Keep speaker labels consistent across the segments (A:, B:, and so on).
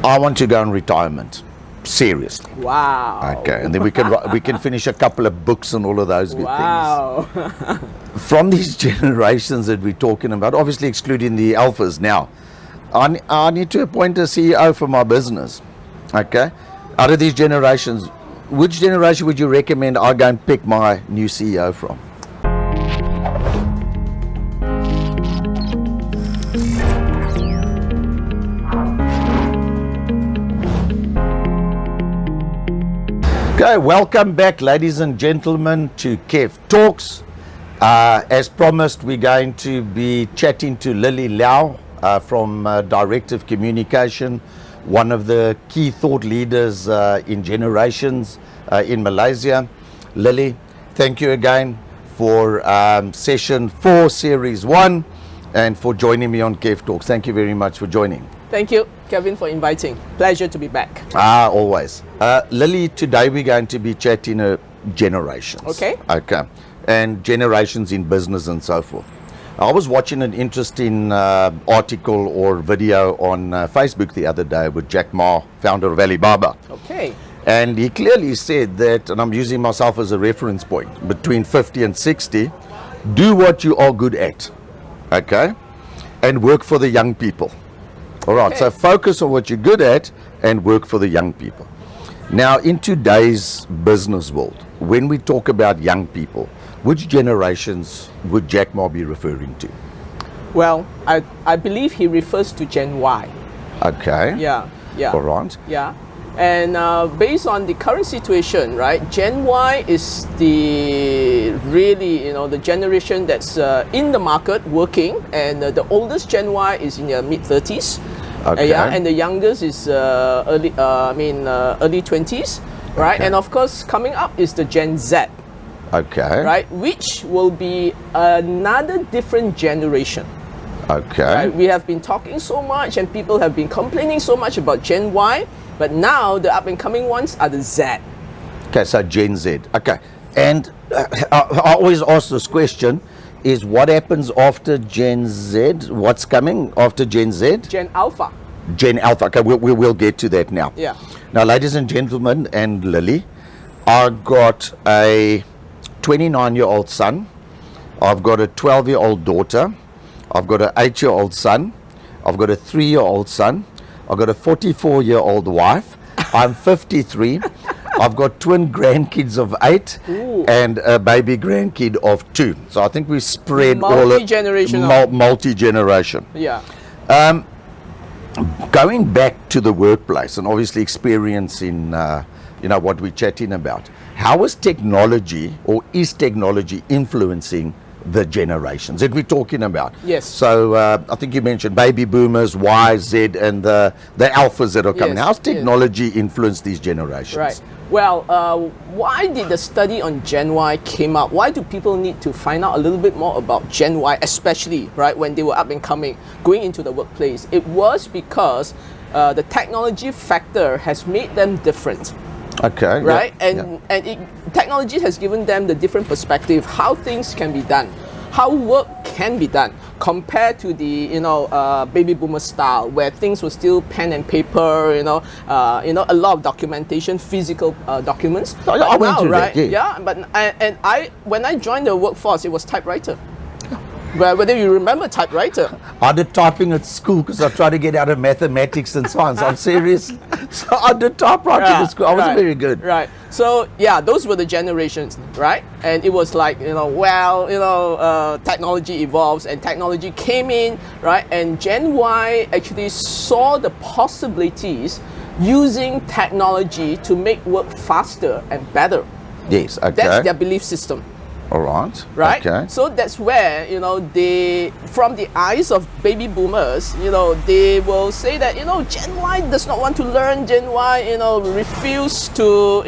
A: I want to go on retirement. Seriously.
B: Wow.
A: Okay, and then we can finish a couple of books and all of those good
B: Wow.
A: things. From these generations that we're talking about, obviously excluding the alphas now, I need to appoint a CEO for my business. Okay, out of these generations, which generation would you recommend I go and pick my new CEO from? Okay, welcome back, ladies and gentlemen, to Kev Talks. As promised, we're going to be chatting to Lily Lau from Directive Communication, one of the key thought leaders in generations in Malaysia. Lily, thank you again for session 4, series 1, and for joining me on Kev Talks. Thank you very much for joining.
B: Thank you, Kevin, for inviting. Pleasure to be back.
A: Always. Lily, today we're going to be chatting generations.
B: Okay.
A: Okay. And generations in business and so forth. I was watching an interesting article or video on Facebook the other day with Jack Ma, founder of Alibaba.
B: Okay.
A: And he clearly said that, and I'm using myself as a reference point, between 50 and 60, do what you are good at, okay? And work for the young people. All right,
B: Okay.
A: so focus on what you're good at and work for the young people. Now, in today's business world, when we talk about young people, which generations would Jack Ma be referring to?
B: Well, I believe he refers to Gen Y.
A: Okay.
B: Yeah.
A: All right.
B: Yeah. And based on the current situation, right, Gen Y is the really, the generation that's in the market working, and the oldest Gen Y is in their mid-30s.
A: Okay.
B: Yeah, and the youngest is early 20s, right?
A: Okay.
B: And of course, coming up is the Gen Z,
A: Okay.
B: right, which will be another different generation.
A: Okay.
B: Right? We have been talking so much, and people have been complaining so much about Gen Y, but now the up and coming ones are the Z.
A: Okay, so Gen Z. Okay. And I always ask this question, is what happens after Gen Z? What's coming after Gen Z?
B: Gen Alpha.
A: Gen Alpha. Okay, we'll get to that now.
B: Yeah.
A: Now, ladies and gentlemen, and Lily, I've got a 29-year-old son. I've got a 12-year-old daughter. I've got an 8-year-old son. I've got a 3-year-old son. I've got a 44-year-old wife. I'm 53. I've got twin grandkids of 8
B: Ooh.
A: and a baby grandkid of 2. So I think we spread
B: Multi-generational.
A: multi-generation.
B: Yeah.
A: Going back to the workplace and obviously experiencing, what we're chatting about, how is technology influencing the generations that we're talking about?
B: Yes.
A: So I think you mentioned baby boomers, Y, Z, and the alphas that are coming.
B: Yes,
A: How's
B: yes.
A: technology influence these generations?
B: Right. Well, why did the study on Gen Y came out? Why do people need to find out a little bit more about Gen Y, especially right when they were up and coming, going into the workplace? It was because the technology factor has made them different.
A: Okay.
B: Right,
A: yeah,
B: and technology has given them the different perspective how things can be done, how work can be done, compared to the baby boomer style where things were still pen and paper, a lot of documentation, physical documents.
A: Oh, yeah, I went through
B: right?
A: that, yeah.
B: Yeah, but when I joined the workforce, it was typewriter. Whether you remember typewriter.
A: I did typing at school because I tried to get out of mathematics and science. I'm serious. So I did typewriting at school. I wasn't very good.
B: Right. So yeah, those were the generations, right? And it was like, technology evolves and technology came in, right? And Gen Y actually saw the possibilities using technology to make work faster and better.
A: Yes, okay.
B: That's their belief system.
A: All right.
B: Right?
A: Okay.
B: So that's where, they, from the eyes of baby boomers, they will say that, Gen Y does not want to learn, Gen Y, refuse to,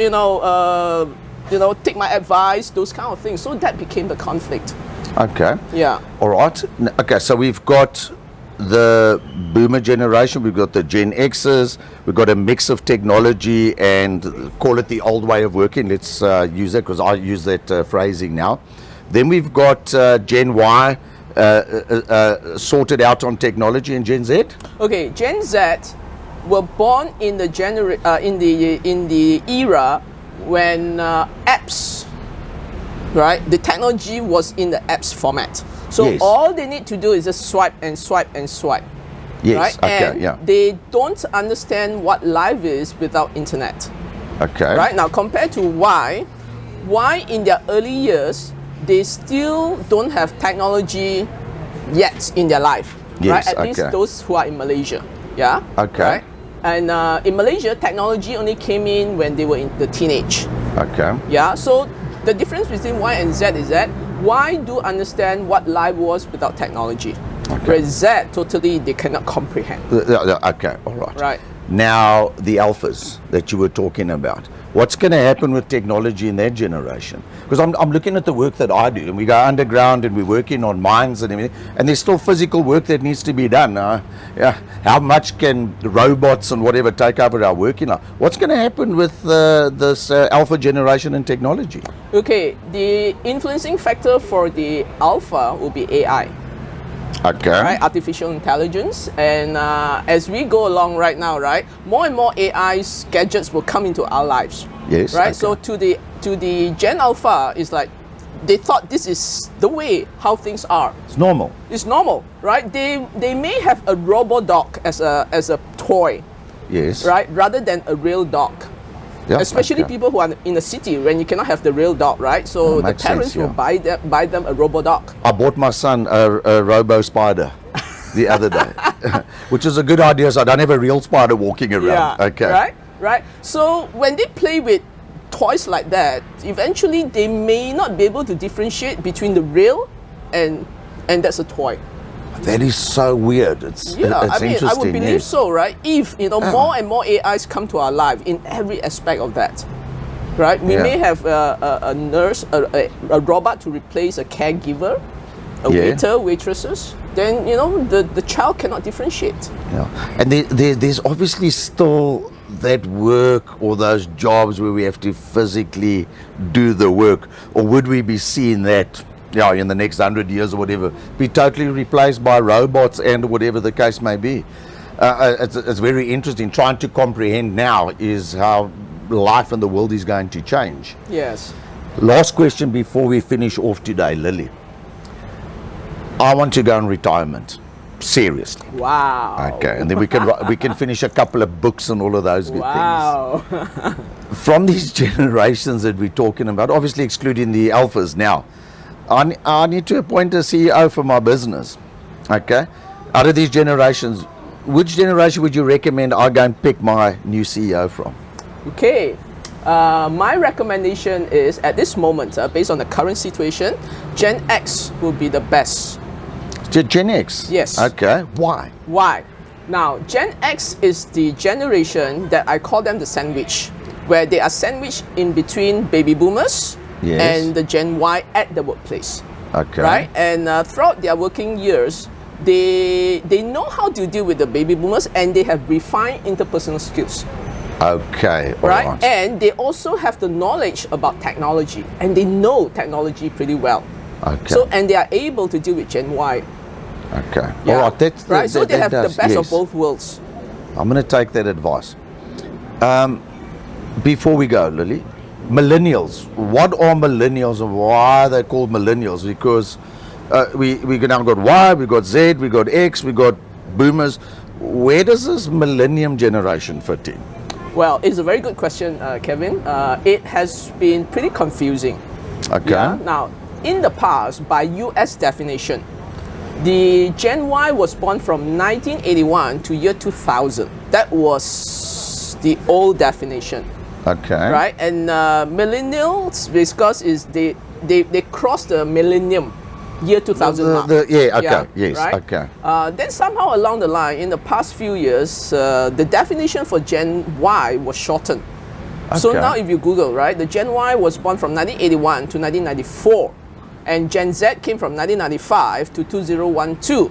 B: take my advice, those kind of things. So that became the conflict.
A: Okay.
B: Yeah.
A: All right. Okay, so we've got the boomer generation, we've got the Gen Xers, we've got a mix of technology and call it the old way of working. Let's use that because I use that phrasing now. Then we've got Gen Y sorted out on technology, and Gen Z.
B: Okay, Gen Z were born in the in the era when apps, right? The technology was in the apps format. So
A: Yes.
B: all they need to do is just swipe and swipe and swipe.
A: Yes.
B: Right?
A: Okay.
B: And
A: Yeah.
B: they don't understand what life is without internet.
A: Okay.
B: Right? Now compared to why in their early years they still don't have technology yet in their life.
A: Yes,
B: Right? At least
A: okay.
B: those who are in Malaysia. Yeah.
A: Okay.
B: Right? And in Malaysia, technology only came in when they were in the teenage.
A: Okay.
B: Yeah. So the difference between Y and Z is that Y do understand what life was without technology, whereas Z totally they cannot comprehend.
A: Okay. All right.
B: Right.
A: Now, the alphas that you were talking about, what's going to happen with technology in that generation? Because I'm looking at the work that I do, and we go underground and we're working on mines and everything, and there's still physical work that needs to be done. Yeah, how much can the robots and whatever take over our working life? What's going to happen with this alpha generation and technology?
B: Okay. The influencing factor for the alpha will be AI.
A: Okay.
B: Right, artificial intelligence, and as we go along right now, right, more and more AI's gadgets will come into our lives.
A: Yes.
B: Right.
A: okay.
B: So to the Gen Alpha, is like they thought this is the way how things are.
A: It's normal.
B: It's normal, right? They may have a robo dog as a toy,
A: Yes.
B: right, rather than a real dog.
A: Yeah,
B: Especially
A: okay.
B: people who are in the city when you cannot have the real dog, right? So the
A: makes
B: parents
A: sense,
B: will
A: yeah.
B: buy them a robo dog.
A: I bought my son a robo spider the other day, which is a good idea, so I don't have a real spider walking around. Okay.
B: Right, right. So when they play with toys like that, eventually they may not be able to differentiate between the real and that's a toy.
A: That is so weird. It's
B: Yeah, I mean, I
A: interesting.
B: would believe
A: yes.
B: so, right? If more and more AIs come to our life in every aspect of that, right? We
A: Yeah.
B: may have a nurse, a robot to replace a caregiver, a
A: Yeah.
B: waiter, waitresses. Then the child cannot differentiate.
A: Yeah. And there's obviously still that work or those jobs where we have to physically do the work, or would we be seeing that? Yeah, in the next 100 years or whatever, be totally replaced by robots and whatever the case may be. It's very interesting. Trying to comprehend now is how life and the world is going to change.
B: Yes.
A: Last question before we finish off today, Lily. I want to go in retirement. Seriously.
B: Wow.
A: Okay, and then we can finish a couple of books and all of those good
B: Wow.
A: things. From these generations that we're talking about, obviously excluding the alphas now, I need to appoint a CEO for my business. Okay? Out of these generations, which generation would you recommend I go and pick my new CEO from?
B: Okay. My recommendation is, at this moment, based on the current situation, Gen X will be the best.
A: Gen X?
B: Yes.
A: Okay. Why?
B: Why? Now, Gen X is the generation that I call them the sandwich, where they are sandwiched in between baby boomers
A: Yes.
B: and the Gen Y at the workplace.
A: Okay.
B: Right? And throughout their working years, they know how to deal with the baby boomers, and they have refined interpersonal skills.
A: Okay. All
B: Right?
A: right.
B: And they also have the knowledge about technology, and they know technology pretty well.
A: Okay.
B: So, and they are able to deal with Gen Y.
A: Okay.
B: Yeah.
A: All right. That's,
B: Right? So they
A: that
B: have the
A: does,
B: best of
A: yes.
B: both worlds.
A: I'm going to take that advice. Before we go, Lily, millennials. What are millennials and why are they called millennials? Because we now got Y, we got Z, we got X, we got boomers. Where does this millennium generation fit in?
B: Well, it's a very good question, Kevin. It has been pretty confusing.
A: Okay.
B: Yeah? Now, in the past, by US definition, the Gen Y was born from 1981 to year 2000. That was the old definition,
A: Okay.
B: right? And millennials, because they crossed the millennium, year 2000 mark.
A: Yeah. Okay. Yes.
B: right?
A: Okay.
B: Then somehow along the line, in the past few years, the definition for Gen Y was shortened. So
A: Okay.
B: now if you Google, right, the Gen Y was born from 1981 to 1994. And Gen Z came from 1995 to 2012.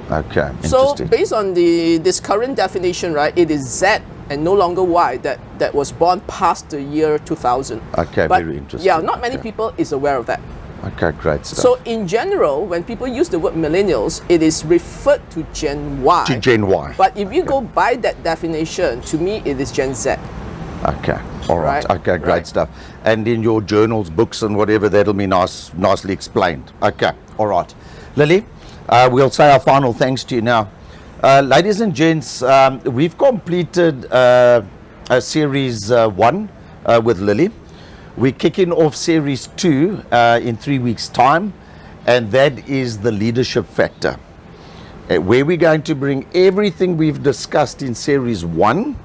A: Okay.
B: So
A: Interesting.
B: based on this current definition, right, it is Z and no longer Y that was born past the year 2000.
A: Okay,
B: But,
A: very interesting.
B: Yeah, not many
A: Okay.
B: people is aware of that.
A: Okay, great stuff.
B: So in general, when people use the word millennials, it is referred to Gen Y.
A: To Gen Y.
B: But if you go by that definition, to me it is Gen Z.
A: Okay, all right.
B: Right,
A: Okay, great
B: right.
A: stuff. And in your journals, books, and whatever, that'll be nicely explained. Okay, all right. Lily, we'll say our final thanks to you now. Ladies and gents, we've completed a series 1 with Lily. We're kicking off series 2 in 3 weeks' time, and that is the leadership factor, where we're going to bring everything we've discussed in series 1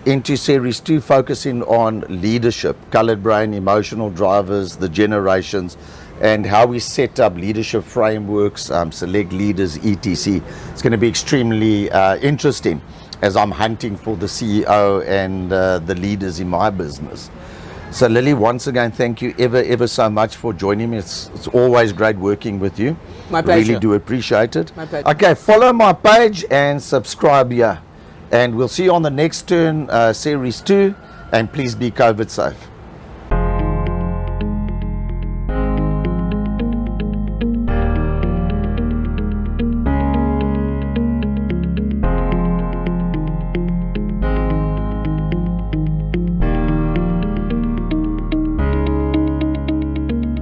A: into series 2, focusing on leadership, colored brain, emotional drivers, the generations, and how we set up leadership frameworks, select leaders, etc. It's going to be extremely interesting as I'm hunting for the CEO and the leaders in my business. So Lily, once again, thank you ever so much for joining me. It's always great working with you.
B: My pleasure.
A: Really do appreciate it.
B: My pleasure.
A: Okay, follow my page and subscribe here. And we'll see you on the next turn, series 2. And please be COVID safe.